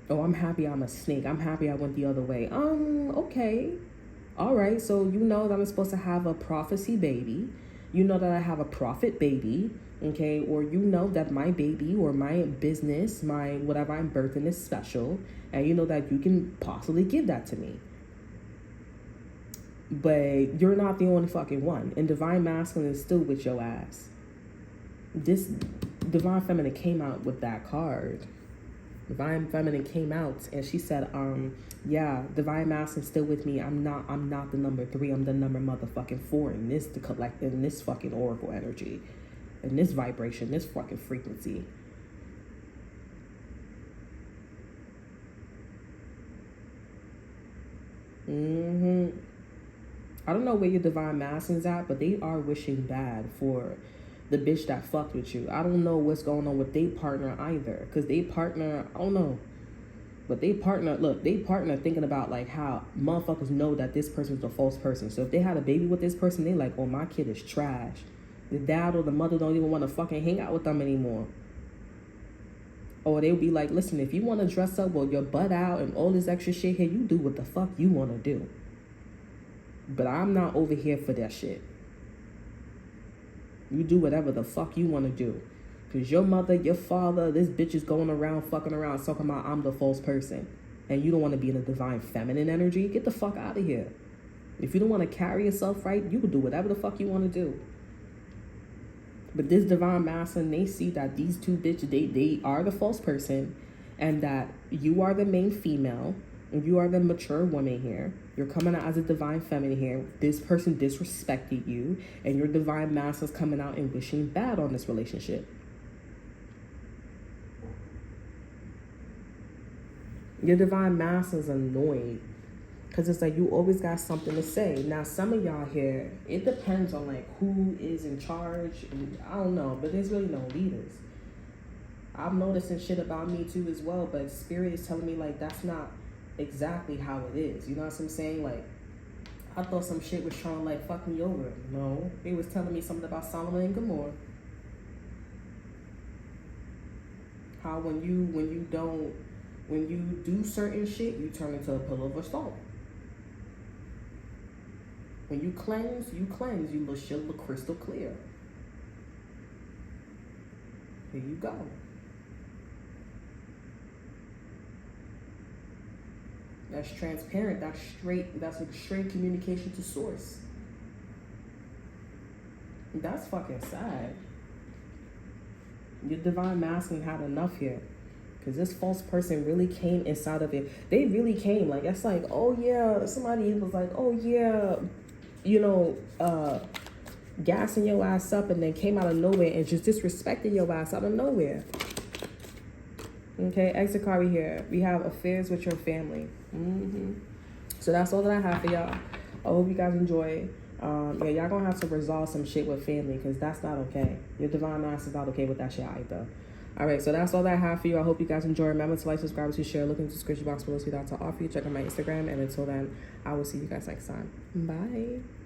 I'm happy I'm a snake. I'm happy I went the other way. Okay. All right, so you know that I'm supposed to have a prophecy baby. You know that I have a prophet baby, okay? Or you know that my baby or my business, my whatever I'm birthing is special. And you know that you can possibly give that to me. But you're not the only fucking one. And divine masculine is still with your ass. This divine feminine came out with that card. Divine feminine came out and she said, yeah, divine masculine still with me. I'm not the number 3. I'm the number motherfucking 4 in this in this fucking oracle energy, in this vibration, this fucking frequency. I don't know where your divine masculine's at, but they are wishing bad for the bitch that fucked with you. I don't know what's going on with their partner either. Because they partner, I don't know. But they partner thinking about like how motherfuckers know that this person's a false person. So if they had a baby with this person, they like, oh, my kid is trash. The dad or the mother don't even want to fucking hang out with them anymore. Or they'll be like, listen, if you want to dress up with your butt out and all this extra shit here, you do what the fuck you want to do. But I'm not over here for that shit. You do whatever the fuck you want to do. Because your mother, your father, this bitch is going around, fucking around, talking about I'm the false person. And you don't want to be in a divine feminine energy. Get the fuck out of here. If you don't want to carry yourself right, you can do whatever the fuck you want to do. But this divine masculine, they see that these two bitches, they are the false person. And that you are the main female. And you are the mature woman here. You're coming out as a divine feminine here. This person disrespected you. And your divine masculine is coming out and wishing bad on this relationship. Your divine masculine is annoyed. Because it's like you always got something to say. Now, some of y'all here, it depends on like who is in charge. I don't know. But there's really no leaders. I'm noticing shit about me too as well. But Spirit is telling me like that's not exactly how it is. You know what I'm saying? Like, I thought some shit was trying to like fuck me over. No, they was telling me something about Solomon and Gomorrah. How when you do certain shit, you turn into a pillar of salt. When you cleanse, you look crystal clear. Here you go. That's transparent. That's straight. That's a straight communication to source. That's fucking sad. Your divine masculine had enough here. Because this false person really came inside of it. They really came. Like, it's like, oh yeah, somebody was like, oh yeah, you know, gassing your ass up and then came out of nowhere and just disrespected your ass out of nowhere. Okay, exit card here. We have affairs with your family. So that's all that I have for y'all. I hope you guys enjoy. Yeah, y'all gonna have to resolve some shit with family because that's not okay. Your divine master is not okay with that shit either. All right, so that's all that I have for you. I hope you guys enjoy. Remember to like, subscribe, to share. Look in the description box below to see that to offer you. Check out my Instagram. And until then, I will see you guys next time. Bye.